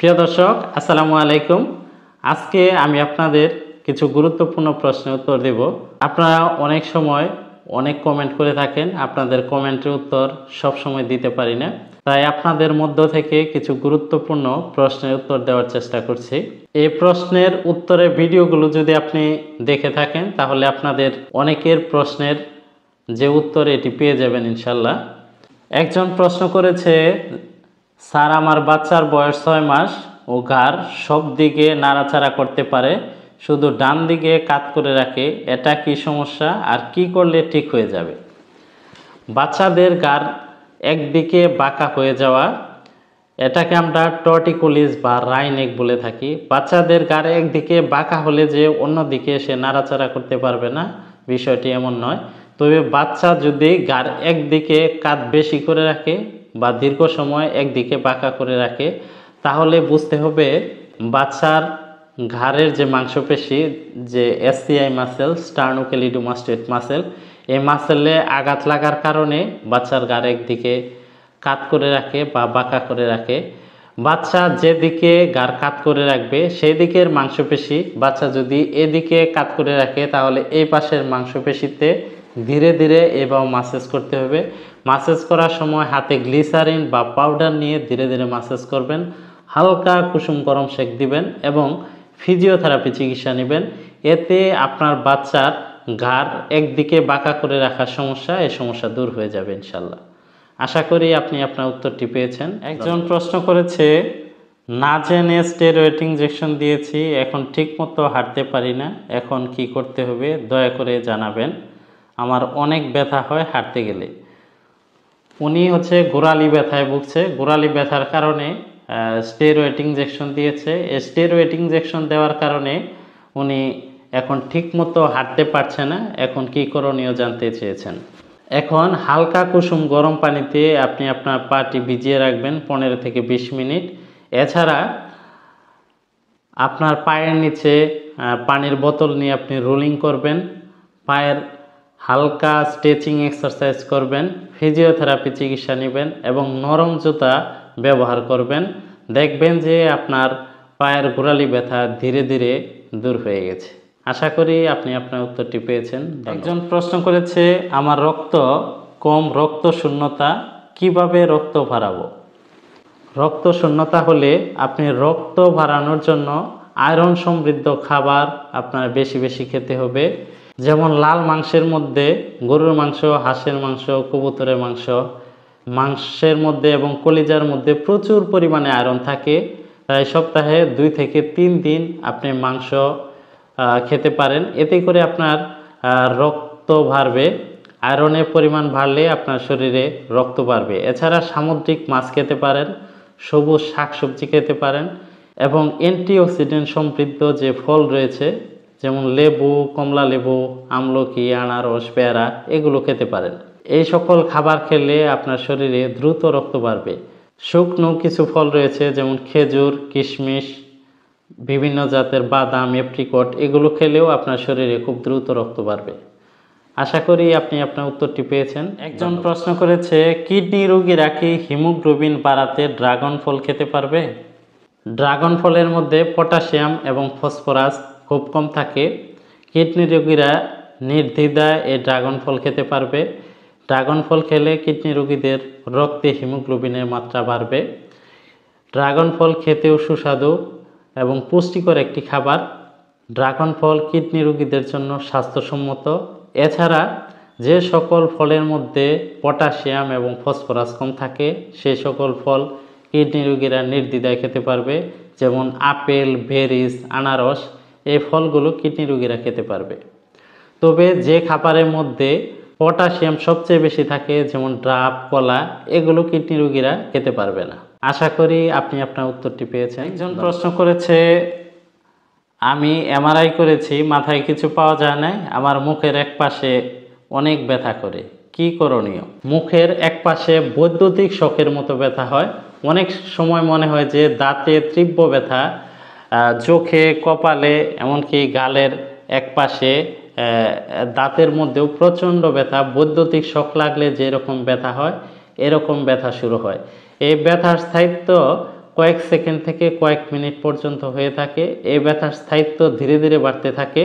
প্রিয় দর্শক, আসসালামু আলাইকুম। আজকে আমি আপনাদের কিছু গুরুত্বপূর্ণ প্রশ্নের উত্তর দেব। আপনারা অনেক সময় অনেক কমেন্ট করে থাকেন, আপনাদের কমেন্টের উত্তর সব সময় দিতে পারি না, তাই আপনাদের মধ্য থেকে কিছু গুরুত্বপূর্ণ প্রশ্নের উত্তর দেওয়ার চেষ্টা করছি। এই প্রশ্নের উত্তরের ভিডিওগুলো যদি আপনি দেখে থাকেন তাহলে আপনাদের অনেকের প্রশ্নের যে উত্তর এটি পেয়ে যাবেন ইনশাল্লাহ। একজন প্রশ্ন করেছে, স্যার আমার বাচ্চার বয়স 6 মাস, ও ঘাড় সব দিকে নাড়াচাড়া করতে পারে, শুধু ডান দিকে কাত করে রাখে, এটা কি সমস্যা আর কি করলে ঠিক হয়ে যাবে? বাচ্চাদের ঘাড় একদিকে বাঁকা হয়ে যাওয়া, এটাকে আমরা টর্টিকোলিস বা রাইনেক বলে থাকি। বাচ্চাদের ঘাড় একদিকে বাঁকা হলে যে অন্যদিকে সে নাড়াচাড়া করতে পারবে না, বিষয়টি এমন নয়। তবে বাচ্চা যদি ঘাড় একদিকে কাত বেশি করে রাখে বা দীর্ঘ সময় একদিকে বাঁকা করে রাখে, তাহলে বুঝতে হবে বাচ্চার ঘাড়ের যে মাংসপেশি, যে এসসিআই মাসেল, স্টার্নোক্লেইডোমাস্টোইড মাসেল, এই মাসেলে আঘাত লাগার কারণে বাচ্চার ঘাড় একদিকে কাত করে রাখে বা বাঁকা করে রাখে। বাচ্চা যেদিকে ঘাড় কাত করে রাখবে সেই দিকের মাংসপেশি বাচ্চা যদি এদিকে কাত করে রাখে, তাহলে এই পাশের মাংসপেশিতে ধীরে ধীরে এবার মাসাজ করতে হবে। মাসাজ করার সময় হাতে গ্লিসারিন বা পাউডার নিয়ে ধীরে ধীরে মাসাজ করবেন, হালকা কুসুম গরম সেক দিবেন এবং ফিজিওথেরাপি চিকিৎসা নেবেন। এতে আপনার বাচ্চার ঘাড় একদিকে বাঁকা করে রাখার সমস্যা, এই সমস্যা দূর হয়ে যাবে ইনশাল্লাহ। আশা করি আপনি আপনার উত্তরটি পেয়েছেন। একজন প্রশ্ন করেছে, না জেনে স্টেরয়েড ইনজেকশন দিয়েছি, এখন ঠিকমতো হাঁটতে পারি না, এখন কি করতে হবে দয়া করে জানাবেন, আমার অনেক ব্যথা হয় হাঁটতে গেলে। উনি গোড়ালি ব্যথায় ভুগছে, গোড়ালি ব্যথার কারণে স্টেরয়েড ইনজেকশন দিয়েছে। স্টেরয়েড ইনজেকশন দেওয়ার কারণে উনি এখন ঠিকমতো হাঁটতে পারছে না, এখন কি করণীয় জানতে চেয়েছেন। এখন হালকা কুসুম গরম পানিতে আপনি আপনার পাটি ভিজিয়ে রাখবেন 15 থেকে 20 মিনিট। এছাড়া আপনার পায়ের নিচে পানির বোতল নিয়ে আপনি রোলিং করবেন, পায়ের হালকা স্ট্রেচিং এক্সারসাইজ করবেন, ফিজিওথেরাপি চিকিৎসা নেবেন এবং নরম জুতা ব্যবহার করবেন। দেখবেন যে আপনার পায়ের গোড়ালি ব্যথা ধীরে ধীরে দূর হয়ে গেছে। আশা করি আপনি আপনার উত্তরটি পেয়েছেন। একজন প্রশ্ন করেছে, আমার রক্ত কম, রক্ত শূন্যতা, কিভাবে রক্ত বাড়াবো? রক্ত শূন্যতা হলে আপনি রক্ত বাড়ানোর জন্য আয়রন সমৃদ্ধ খাবার আপনার বেশি বেশি খেতে হবে। যেমন লাল মাংসের মধ্যে গরুর মাংস, হাঁসের মাংস, কবুতরের মাংস, মাংসের মধ্যে এবং কলিজার মধ্যে প্রচুর পরিমাণে আয়রন থাকে। তাই সপ্তাহে 2 থেকে 3 দিন আপনি মাংস খেতে পারেন, এতে করে আপনার রক্ত বাড়বে। আয়রনের পরিমাণ বাড়লে আপনার শরীরে রক্ত বাড়বে। এছাড়া সামুদ্রিক মাছ খেতে পারেন, সবুজ শাকসবজি খেতে পারেন এবং অ্যান্টিঅক্সিডেন্ট সমৃদ্ধ যে ফল রয়েছে যেমন লেবু, কমলা লেবু, আমলকি, আনারস, পেয়ারা, এগুলো খেতে পারেন। এই সকল খাবার খেলে আপনার শরীরে দ্রুত রক্ত বাড়বে। শুকনো কিছু ফল রয়েছে যেমন খেজুর, কিশমিশ, বিভিন্ন জাতের বাদাম, এপ্রিকট, এগুলো খেলেও আপনার শরীরে খুব দ্রুত রক্ত বাড়বে। আশা করি আপনি আপনার উত্তরটি পেয়েছেন। একজন প্রশ্ন করেছে, কিডনি রোগীরা কি হিমোগ্লোবিন বাড়াতে ড্রাগন ফল খেতে পারবে? ড্রাগন ফলের মধ্যে পটাশিয়াম এবং ফসফরাস খুব কম থাকে। কিডনি রোগীরা নির্দ্বিধায় এই ড্রাগন ফল খেতে পারবে। ড্রাগন ফল খেলে কিডনি রোগীদের রক্তে হিমোগ্লোবিনের মাত্রা বাড়বে। ড্রাগন ফল খেতেও সুস্বাদু এবং পুষ্টিকর একটি খাবার। ড্রাগন ফল কিডনি রোগীদের জন্য স্বাস্থ্যসম্মত। এছাড়া যে সকল ফলের মধ্যে পটাশিয়াম এবং ফসফরাস কম থাকে সেই সকল ফল কিডনি রোগীরা নির্দ্বিধায় খেতে পারবে। যেমন আপেল, বেরিজ, আনারস, এই ফলগুলো কিডনি রোগীরা খেতে পারবে। তবে যে খাবারের মধ্যে পটাশিয়াম সবচেয়ে বেশি থাকে যেমন ডাব, কলা, এগুলো কিডনি রোগীরা খেতে পারবে না। আশা করি আপনি আপনার উত্তরটি পেয়েছেন। একজন প্রশ্ন করেছে, আমি এমআরআই করেছি, মাথায় কিছু পাওয়া যায় না, আমার মুখের এক পাশে অনেক ব্যথা করে, কি করণীয়? মুখের এক পাশে বৈদ্যুতিক শকের মতো ব্যথা হয়। অনেক সময় মনে হয় যে দাঁতে তীব্র ব্যথা, চোখে, কপালে, এমনকি গালের এক পাশে দাঁতের মধ্যেও প্রচণ্ড ব্যথা। বৈদ্যুতিক শক লাগলে যেরকম ব্যথা হয় এরকম ব্যথা শুরু হয়। এই ব্যথার স্থায়িত্ব কয়েক সেকেন্ড থেকে কয়েক মিনিট পর্যন্ত হয়ে থাকে। এই ব্যথার স্থায়িত্ব ধীরে ধীরে বাড়তে থাকে।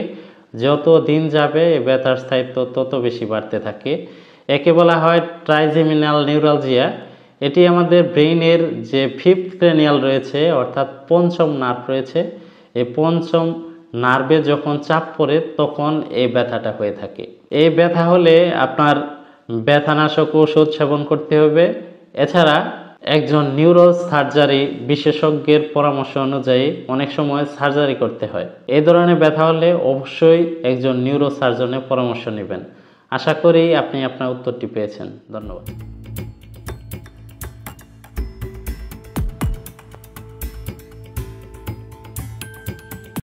যত দিন যাবে এই ব্যথার স্থায়িত্ব তত বেশি বাড়তে থাকে। একে বলা হয় ট্রাইজেমিনাল নিউরালজিয়া। এটি আমাদের ব্রেইনের যে ফিফথ ক্রেনিয়াল রয়েছে, অর্থাৎ পঞ্চম নার্ভ রয়েছে, এই পঞ্চম নার্ভে যখন চাপ পড়ে তখন এই ব্যথাটা হয়ে থাকে। এই ব্যথা হলে আপনার ব্যথানাশক ওষুধ সেবন করতে হবে। এছাড়া একজন নিউরো সার্জারি বিশেষজ্ঞের পরামর্শ অনুযায়ী অনেক সময় সার্জারি করতে হয়। এই ধরনের ব্যথা হলে অবশ্যই একজন নিউরো সার্জনের পরামর্শ নেবেন। আশা করি আপনি আপনার উত্তরটি পেয়েছেন। ধন্যবাদ।